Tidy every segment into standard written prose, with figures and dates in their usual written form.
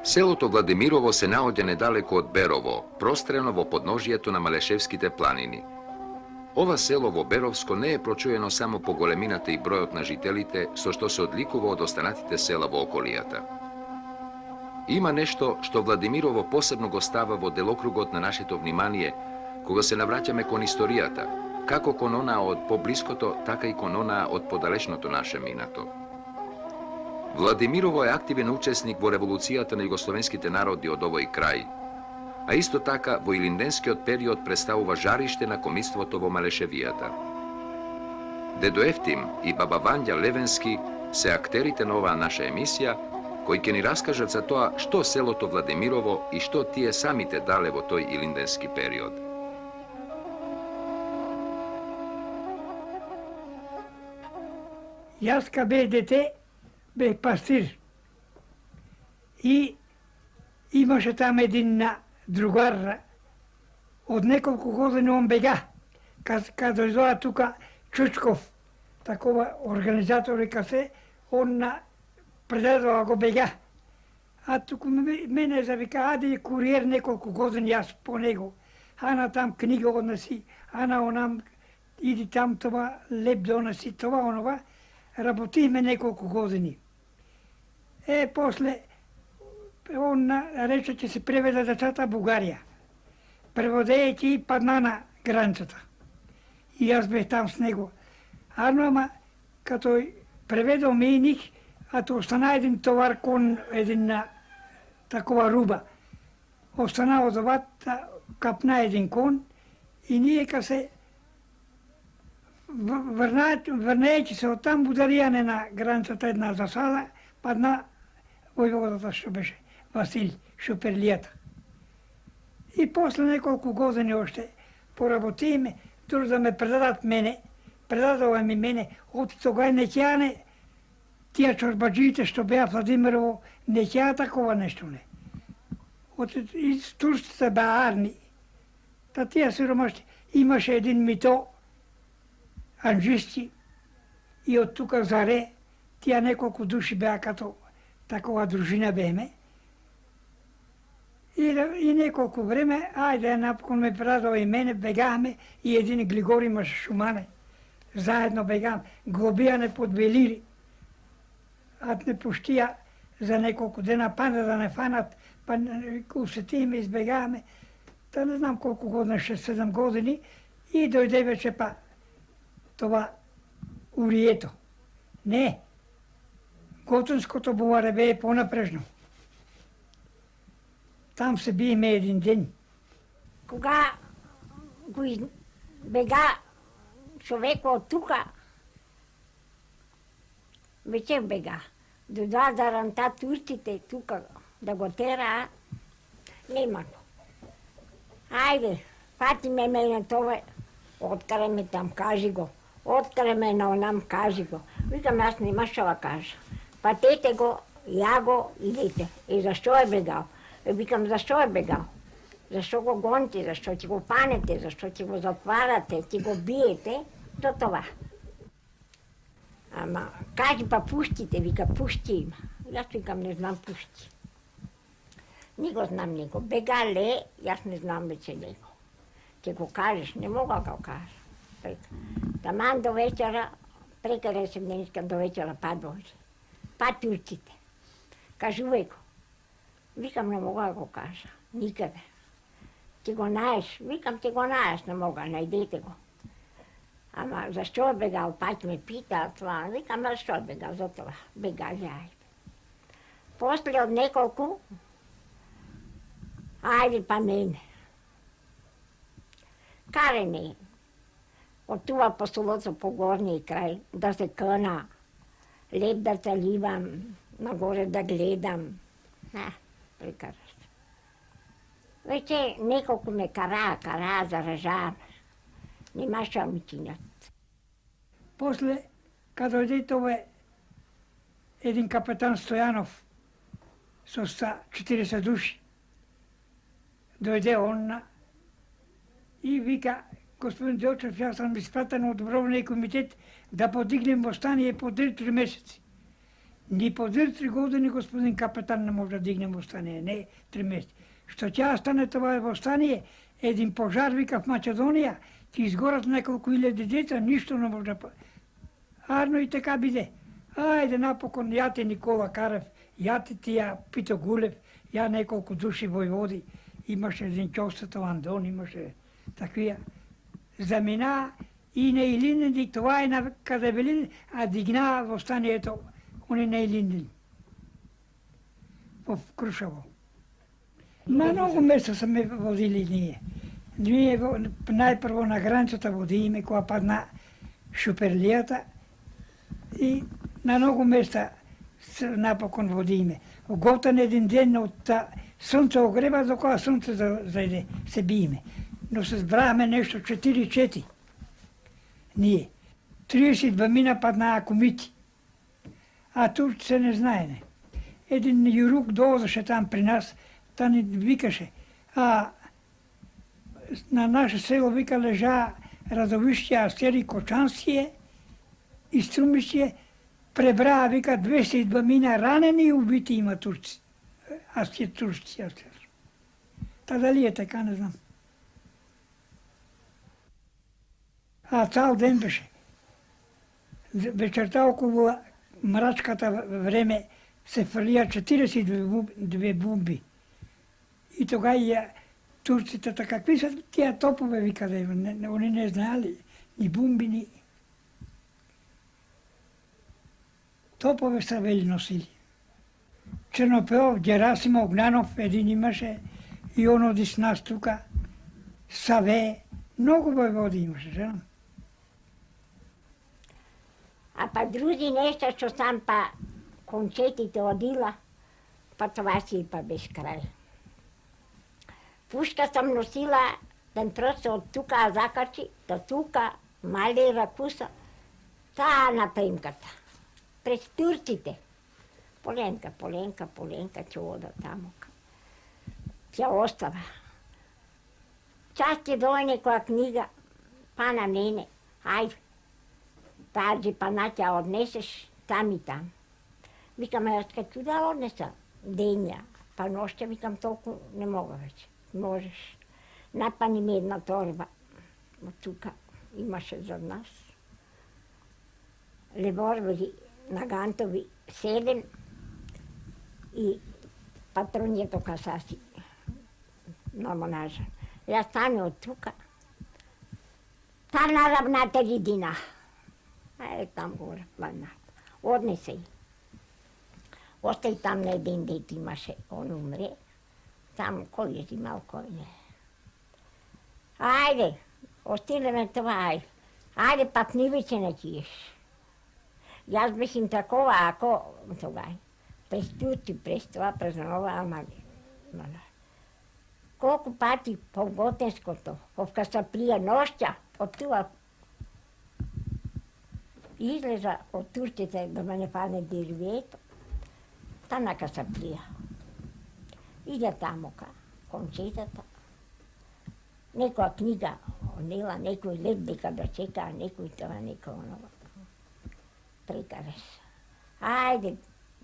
Селото Владимирово се наоѓа недалеко од Берово, прострено во подножието на Малешевските планини. Ова село во Беровско не е прочуено само по големината и бројот на жителите, со што се одликува од останатите села во околијата. Има нешто што Владимирово посебно го става во делокругот на нашето внимание, кога се навраќаме кон историјата, како кон онаа од поблиското, така и кон онаа од подалечното наше минато. Владимирово е активен учесник во револуцијата на југословенските народи од овој крај, а исто така во илинденскиот период представува жариште на комиството во Малешевијата. Дедо Ефтим и баба Вања Левенски се актерите на оваа наша емисија, кои ќе ни раскажат за тоа што селото Владимирово и што тие самите дале во тој илинденски период. Јас ка бех дете, бех пастир. И имаше там един другар, од неколку години он бега. Кад дојдоа тука Чучков, такова организатор и касе, он предадоа го бега. А туку мене завика, аде куриер неколку години јас по него. Ана там книга односи, ана онам, иди там това, леп доноси, това, онова. Работиме неколку години. После, он рече, че се преведе децата в Бугарија. Преводејќи и падна на границата. И јас бех там с него. Ама, като преведол миних, а то остана един товар кон една такова руба. Остана од овата, капна един кон и ние ка се врнејќи се од там ударијане на границата една засада, падна војводата што беше Васил Шуперлијата. И после неколку години още поработиме, дури да ме предадат мене, предадува ми мене, од тога не ќане тие чорбаджиите што беа Владимирово, не ќаа такова нешто не. Од турците беа арни, та тие сиромашни, имаше един мито, анџисти, и од тука заре, тие неколку души беа като такова дружина беме. И неколку време, ајде, напокон ме предадува и мене, бегаме, и един Глигор имаше Шумане. Заедно бегаме, глобијане подбелили. А не пуштија за неколку дена, па да не фанат, па усетиме, избегаме. Та не знам колку година, 6-7 години, и дојде вече па това урието. Не, Готунското буваре бе понапрежно. Там се биеме един ден. Кога го бега човек од тука, вече бега. Дојдоа да ранта турците тука да го тераа, нема го. Ајде, фати ме на това, откаре ме там, кажи го. Откаре ме на онам, кажи го. Викам, јас нема што да кажа. Патете го, ја го, идете. И зашто е бегал? Викам, зашто е бегал? Зашто го гоните, зашто ќе го панете, зашто ќе го затварате, ќе го биете, до това. Ама, кажи па пуштите, вика, пушти има. Јас викам, не знам пушти. Не го знам него. Бегале, јас не знам веќе него. Ќе го кажеш, не мога да го кажа. Таман до вечера, прека 10 дни искам до вечера па дојде. Па турците. Кажувај го. Викам, не мога да го кажа. Никаде. Ти го наеш. Викам, ти го наеш, не мога, најдете го. Ама, зашто е бегал? Пак ме пита това. Викам, зашто е бегал? За това. Бегал ја. После од неколку, ајде па мене. Каре не. Од това по селото по горниј крај, да се кана, леп да заливам, нагоре да гледам. Прекараш. Веќе неколку ме караа, заражавам. Нема што ми чинат. После, кад дојде тоа един капетан Стојанов со 40 души, дојде он и вика, господин Делчев, јас сум испратен од Доброволниот комитет да подигнем восстание по 3 месеци. Ни по 2-3 години господин капетан не може да дигне восстание, не 3 месеци. Што ќе стане това восстание, един пожар вика в Македонија, ќе изгорат неколку илјади деца, ништо не може да... Арно и така биде. Ајде напокон, ја ти Никола Карев, ја ти тија Пито Гулев, ја неколку души војводи, имаше един Ќостето Андон, имаше таквија. Замина и на Илинден, това е на каде били, а дигна восстанието они на Илинден. В Крушево. На много места сме водили ние. Ние најпрво на границата водиме, кога падна Шуперлијата, и на много места напокон водиме. Готан един ден од сонце огрева, до кога сонце зајде, се биеме. Но се збраваме нешто 4-4. Ние. 32 мина паднаа кумити. А тук се не знаене. Един јурук доодеше там при нас, та ни викаше. А на наше село вика лежа Радовишće, Asteri, Kočanskije i Strumišće, пребраа, вика, 202 мина ранени и убити има турци. Турци, Asteri. Та дали е така, не знам. А цял ден беше. Вечерта около мрачката време се фрлија 42 бомби. И тогава турците, какви са тия топове, вика, они не знаели, ни бомби, ни... Топове са вели носили. Чернопеов, Герасимов, Огнянов, един имаше, и он оди с нас тука, Саве, много војводи имаше, знам. А па други нешта што сам па концертите одила, па това си па без крај. Пушка сам носила, ден просто од тука закачи, до тука, мали ракуса, таа на примката. През турците. Поленка, ќе ода тамо. Ќе остава. Час ќе дојде некоја книга, па на мене, ајде. Пази, па на ќе однесеш там и там. Викам, јас ќе да однеса дења, па ноќе, викам, толку не мога веќе. Можеш. Напани ми една торба. От тука имаше за нас. Револвери на гантови 7 и патронијето касаси на монажа. Јас стане од тука. Та на равнатели дина. Там горе, планат. Однесе и. Остај там на един дет имаше, он умре. Там кој е зимал, кој не. Ајде, остилеме това, ајде пак ни веќе не киеш. Јас бехим такова, ако тогај, през турци, през това, през нова, ама колку пати по Готенското, ковка се прија ноќа, од това излеза од турците да ме не падне дервието, танака се прија. Иде тамока, концертата. Некоја книга однела, некој лет дека да чека, некој това, некој онова. Прекареш. Ајде,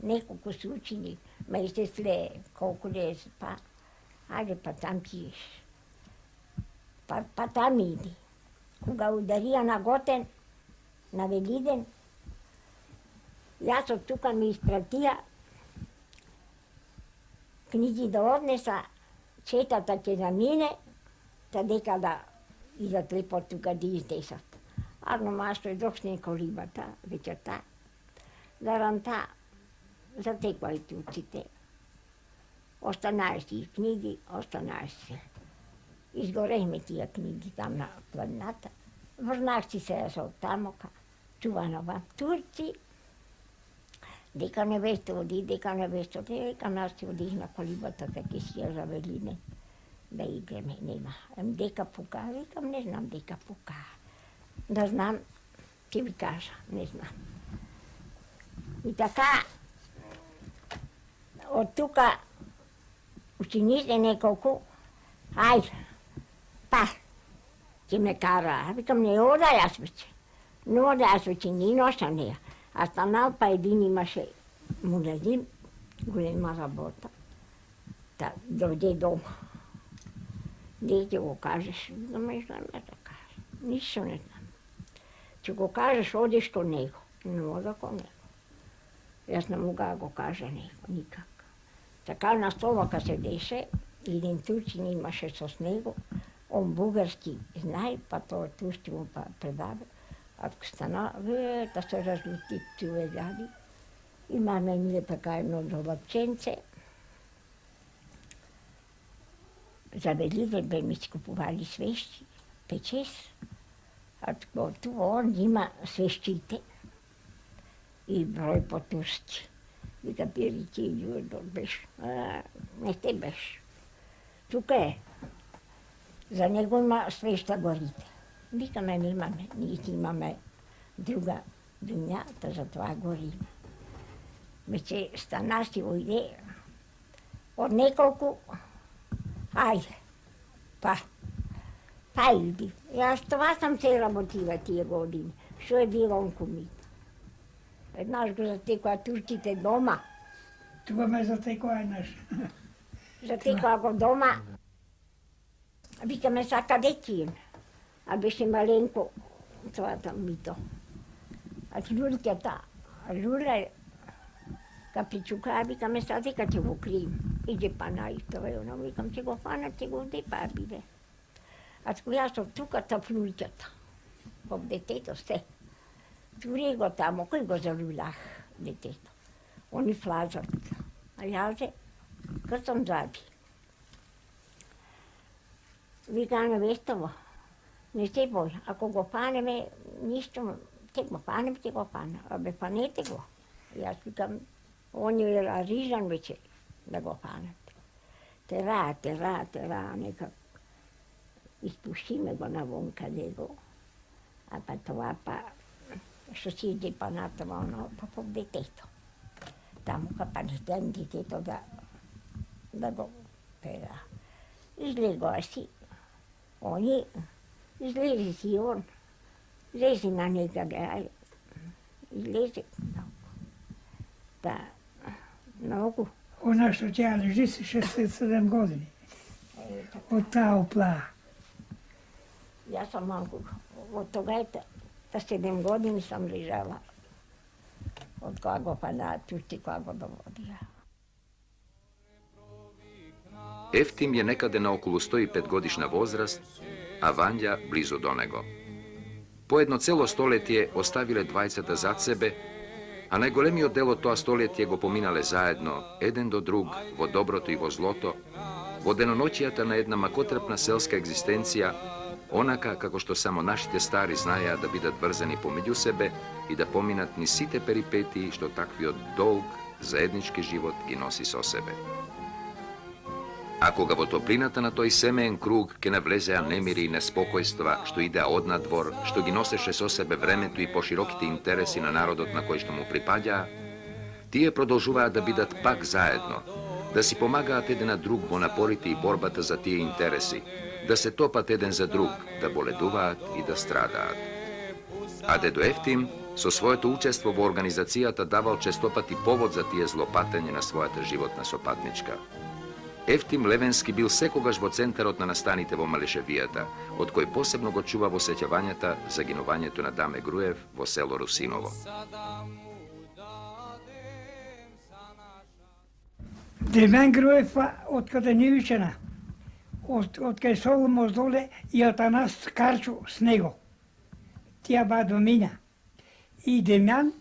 неколку се учени, ме и се сле, колку ли па, ајде па там пиеш. Па там иди. Кога ударија на Готен, на Велиден, јас од тука ми испратија книги да однеса, четата ќе замине, та дека да идат лепо тука да издесат. Арно машто и доксне колибата, вечерта, да ранта затеква и турците. Останаеш и книги, останаеш се. Изгорехме тия книги там на планината. Врнах си се од тамока, чуванова турци. Дека невеста оди, дека нас си одих на колибата, така си ја завелине да игреме, нема. Дека пука, викам, не знам дека пука. Да знам, ќе ви кажа, не знам. И така, од тука учениците неколку, ајде, па, ќе ме кара. Викам, не ода јас веќе. Не ода јас веќе, ни ноша неја. А станал па един имаше му наредим голема работа, да дойде дома. Не ти го кажеш, да ме знам да кажа. Нищо не знам. Че го кажеш, одиш до него. Не мога до него. Аз не мога да го кажа него, никак. Така на столака седеше, един турчин имаше с него, он бугарски знае, па той турски му предаде. Ако стана, да се разлети човеляди. Имаме ние така едно долъпченце. За Великден бе ми скупували свещи, печес. А това он има свещите и брой по турски. Вика, бери ти Юрдор беше. Не те беше. Тук е. За него има свеща горите. Викаме, имаме. Ние имаме друга дуня, да за това горим. Вече стана си уйде от неколко. Айде. Па иди. И аз това съм се работила тия години. Що е било онкомит. Еднаш го затекла турците дома. Това ме затекла еднаш. Затекла го дома. Викаме са къде ти е? А беше маленко това там мито. А Люльката, Люля капичука, викаме са дека те го крием. Иде пана и това е оно. Викам, че го фанат, че го депа биде. Аз коя съм тука в Люльката. В детето се. Тури го тамо, кой го залюлях детето. Они влазат. А аз къд съм заби. Вика, невестово, не се бой. Ако го фанеме, нищо, те го фанем, те го фана. Абе, фанете го. И аз викам, он е рижан вече да го фанат. Тера, нека изпустиме го навън къде го. А па това ще си иде панатова, оно по детето. Там капанитен детето да го пера. Излегла си. Они, излезе си он. Лезе на некъде, излезе много. Да, много. Она, що тя лежи си 67 години. От тая опла. Аз съм малко. От тогава 7 години съм лежала. От кога го пана, чути кога го доводила. Eftim je nekade na okolo 105 godišnja возраст, a Vanja blizu do nego. Po jedno celo stoletje ostavile dvajceta zad sebe, a najgolemije delo toa stoletje go pominale zajedno, eden do drug, vo dobroto i vo zloto, vo denonoćijata na jedna makotrpna selska egzistencija, onaka kako što samo našite stari znaja da bidat vrzani pomeđu sebe i da pominat ni site peripetiji što takvi od dolg, zajednički život gi nosi so sebe. Ako ga vo topliната na toj semejen krug ke navlezea nemiri i nespokojstva, što idea od nadvor, što gi noseše so sebe vremetu i poširokiti interesi na narodot na koji što mu pripadja, tije продължуваат da bidat pak zajedno, da si pomagaat jedan na drug vo naporiti i borbata za tije interesi, da se topat jedan za drug, da boleduvaat i da stradaat. A dedo Eftim so своето учество во организацијата давал честопати повод за тие злопатење на својата животна сопатничка. Ефтим Левенски бил секогаш во центарот на настаните во Малешевијата, од кој посебно го чува во сеќавањата за гинувањето на Даме Груев во село Русиново. Демен Груев, откаде Нивичена, от кај Соломос доле и Атанас Карчо с него. Тя ба домина. И Демјан,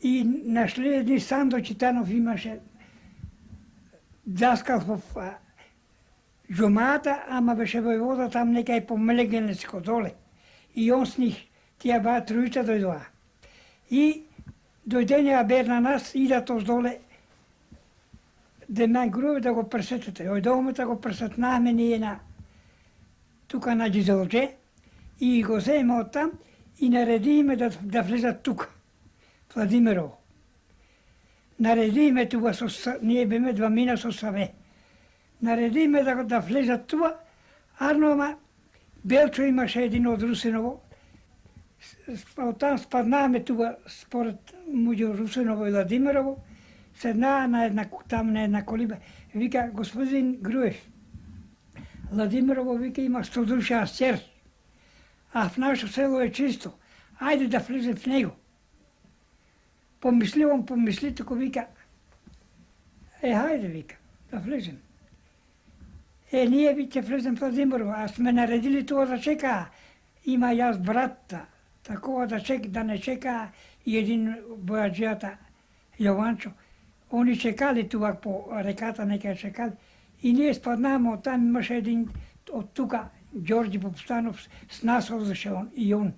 и наследни Сандо Читанов имаше даскал в джумата, ама беше војвода там некај по Млегенецко доле. И он с них, тия ба тројца дојдоа. И дојдења бер на нас, идат оздоле Демен Груев да го пресетете. Ојдовме да го пресетнахме ние на тука на Джизелче и го земе од там и наредиме да влезат тука, Владимирово. Наредиме тука, ние беме двамина со Саве. Наредиме да влезат тука, арнома Белчо имаше един од Русиново. Оттам спаднаме тука според меѓу Русиново и Владимирово, седнаа на една колиба. Вика, господин Груев, Владимирово, вика, има 100 души астер, а в нашето село е чисто. Ајде да влезем в него. Помисли, тако вика, хајде, вика, да влезем. Ние ќе влезем в Владимирово, а сме наредили тоа да чекаа. Има јас братта, такова да не чекаа и един бојаджијата Јованчо. Они чекали това по реката, нека чекали. И ние спаднаме от там, имаше един от тука, Ѓорѓи Попстанов, с нас одеше он и он.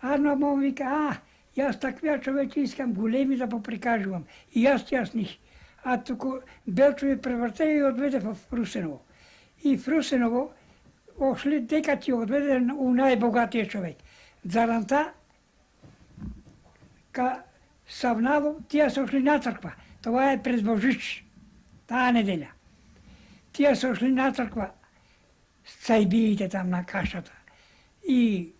Арно му вика, јас таквија човеки искам големи да поприкажувам. И јас них. А туку Белчо ја преврте и одведе в Русиново. И в Русиново ошли дека ти одведе у најбогатиот човек. Заранта, ка Савнадо, тие се ошли на црква. Това е през Божич, таа неделя. Тие се ошли на црква, сајбиите там на кашата. И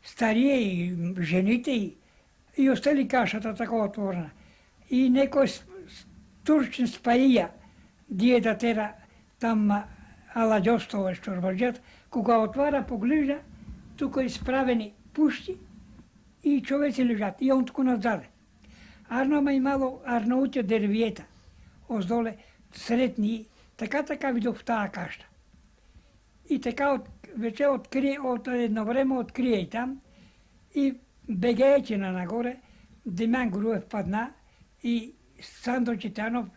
старие, и жените, и остали кашата така отворена. И некој турчин спаија, дие да тера там аладјостове што рбаđат, кога отвара, поглежда, тука исправени пушти и човеци лежат. И он туку назаде. Арнома имало Арнаутја дервиета, оздоле сретни, така видов таа кашта. И така вече едно време открие и там, и бегајќи на нагоре, Демјан Груев падна, и Сандо Читанов,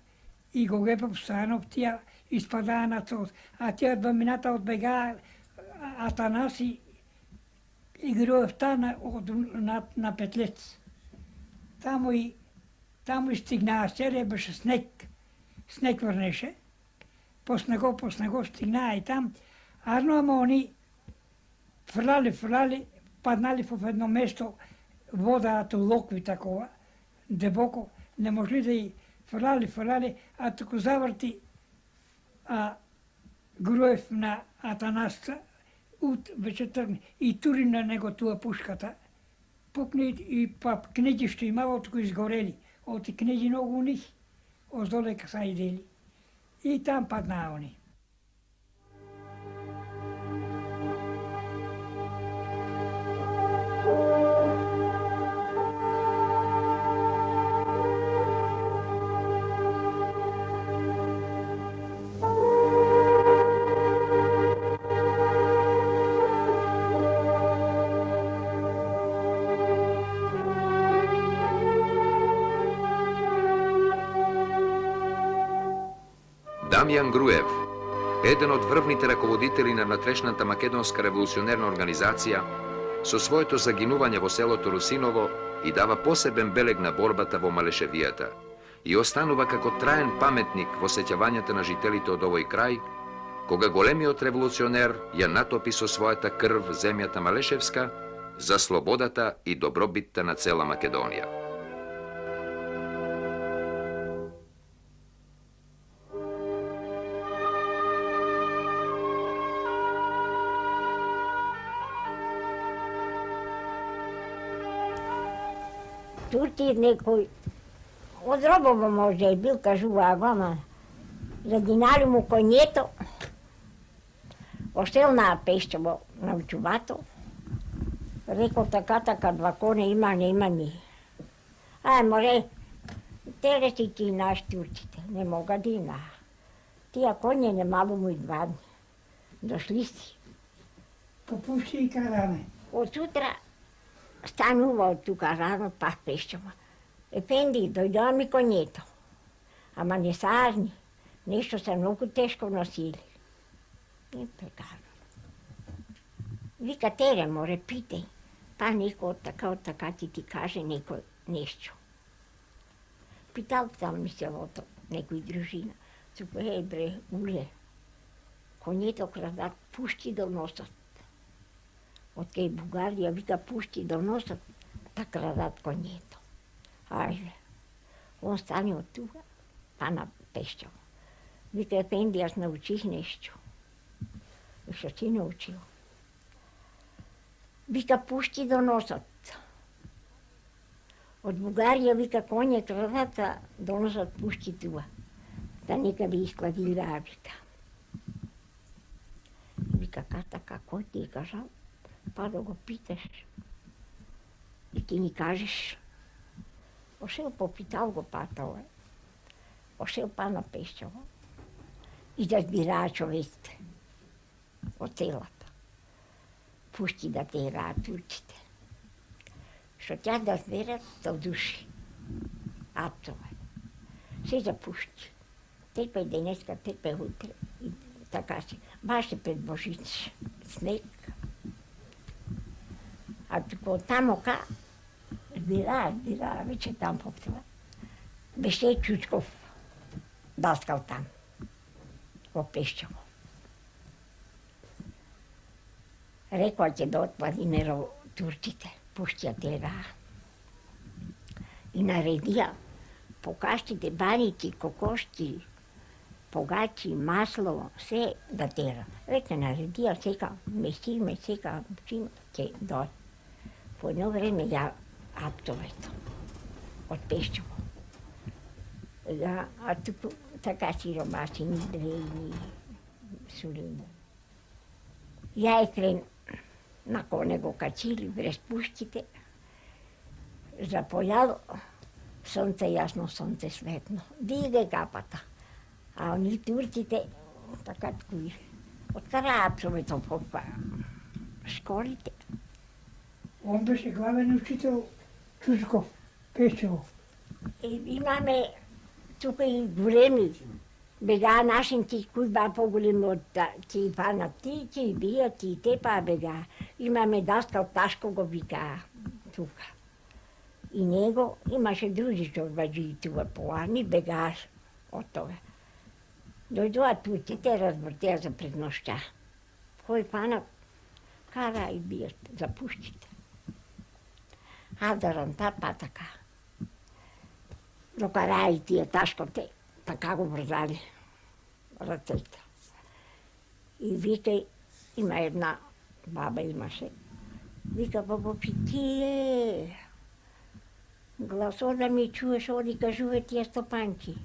и Гоге Попстанов, тия испадаа на цос. А тия двамината одбегаа, Атанаси и Груев тана на Петлец. Таму и стигнаа, сере беше снег врнеше, по снего стигнаа и там. Арно, ама они фрлали, паднали в едно место, вода, локви такова, дебоко, не можли да и фрлали, а туку заврти Груев на Атанасца, вече тргне и тури на него туа пушката, пукне и книги што имало, туку изгорели. Оти книги многу них, оздоле са идели. И там паднаа они. Дамјан Груев, еден од врвните раководители на внатрешната македонска револуционерна организација, со своето загинување во селото Русиново и дава посебен белег на борбата во Малешевијата и останува како траен паметник во сеќавањата на жителите од овој крај, кога големиот револуционер ја натопи со својата крв земјата Малешевска за слободата и добробитта на цела Македонија. Турти некој од Робово може и бил, кажуваа вама, загинали му коњето, оштел на Пешчево, на Чувато, рекол така, два коне има, не има ни. Море, тере си ти наш турците, не мога да има. Тия коње не мало му и 2 дни. Дошли си. Попушти и караме. Од сутра станува од тука рано, пак Пешчево. Ефенди, дојдоа ми коњето. Ама не сажни, нешто се многу тешко носили. И прекарно. Вика, тере, море, питај. Па некој од така ти каже некој нешто. Питал там ми селото, некој дружина. Цуко, бре, уле, коњето крадат, пушти да носат. Од кај Бугарија, вика, пушти да носат, па крадат коњето. Ајде, он стане од тука, па на Пешчево. Вика, Ефенди, јас научих нешто. И што си научил? Вика, пушти да носат. Од Бугарија, вика, коње крадата доносат пушти туа. Да нека ви искладираа, вика. Вика, така, кој ти е кажал? Па да го питаш. И ти ни кажеш. Ошел попитал го патова. Ошел па на Пешчево. И да збираа човеците од селата. Пушти да тераат турците. Што тя да зберат, то души. Аптова. Се запушти. Терпе денеска, терпе утре. И така си. Баш е пред Божица. Снег. А тука тамо ка збираа, веќе там поптова. Беше Чучков даскал там. Во Пешчево. Рекоа ќе да отпади меро турците. Пуштија тераа. И наредија по каштите, баници, кокошти, погачи, масло, се да тера. Веќе наредија сека, месиме, сека, чим ќе дојде. По едно време ја аптовето од Пешчево. А туку така сиромаси, ни дрени, сурини. Ја е крен на коне го качили врез пуштите. Запојало сонце јасно, сонце светно. Диде капата. А они турците така такои. Откара аптовето по школите. Он беше главен учител Чучков, Пешчево. Имаме тука и големи. Бега нашинки, кои ба поголеми од ти панат ти, ти бијат и те па бега. Имаме даскал Ташко го викаа тука. И него имаше други чорбаджи тука поани, бегааш од тоа. Дојдоа турците, разбртеа за пред ноќта. Кој панат кара и бијат за пуштите. Адаран та па така. Докара и тие Ташковте, така го врзали ръцете. И вика, има една баба имаше, вика, бабо Питие, гласо да ми чуеш, оди кажуве тия стопанки.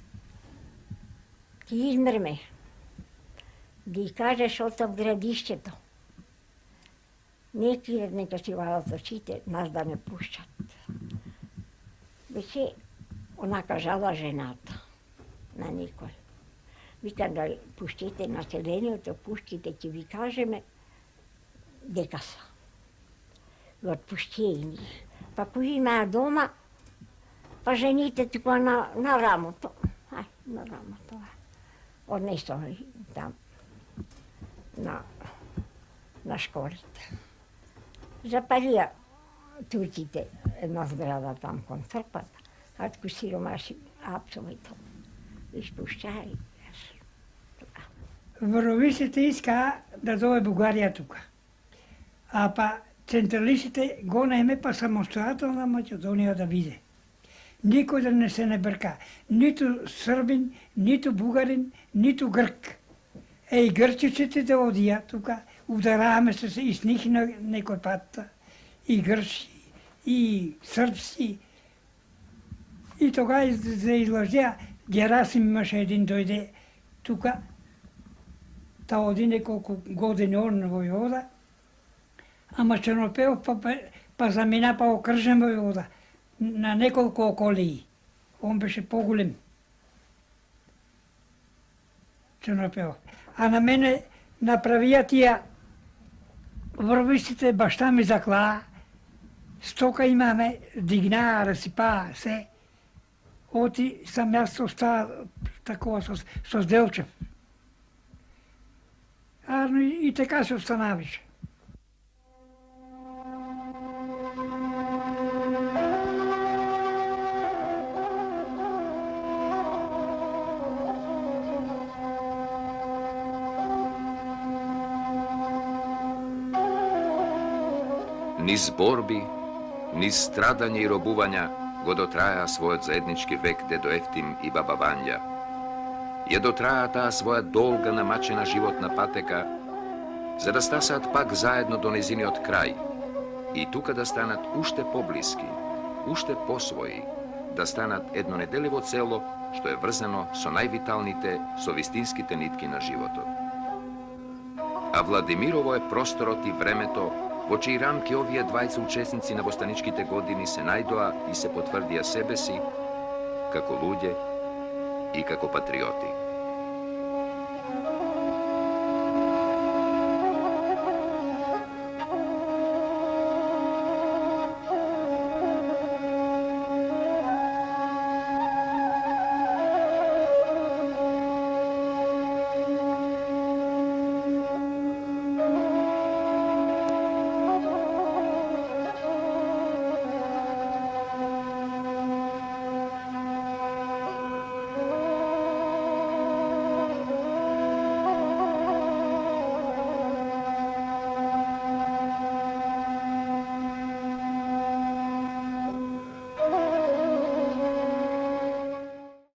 Ти измрме, ги кажеш од градишчето. Не кират, нека си вадат очите, нас да не пушчат. Беше онака жала жената на никој. Вика да пуштите населението, пуштите, ќе ви кажеме дека са. Го отпуштие и нив. Па кои имаа дома, па жените тука на рамото. Ај, на рамото. Однесоа там на школите. Запалија турците една зграда там кон црквата, а туку сиромаши апсовито испуштаи. Вровисите искаа да дое Бугарија тука. А па централистите го наеме па самостојателна Македонија да биде. Никој да не се не брка. Ниту србин, ниту бугарин, ниту грк. И грчиците да одија тука, удараваме се и с них на некој пат. И грчи, и српски. И тога за излажеа, Герасим имаше един дојде тука, та оди неколку години он војода, ама Чернопеов па замина па окржен војода на неколку околии. Он беше поголем. Чернопеов. А на мене направија тија врвисите, башта ми заклаа, стока имаме, дигнаа, расипаа се. Оти сам јас остаа такова со Зделчев. И така се останавише. Низ борби, низ страдање и робувања го дотраја својот заеднички век дедо Ефтим и баба Вања. Ја дотраја таа своја долга намачена животна патека, за да стасаат пак заедно до незиниот крај и тука да станат уште поблиски, уште посвои да станат едно неделиво цело што е врзано со највиталните, со вистинските нитки на животот. А Владимирово е просторот и времето во чии рамки овие двајца учесници на востаничките години се најдоа и се потврдија себе си како луѓе и како патриоти.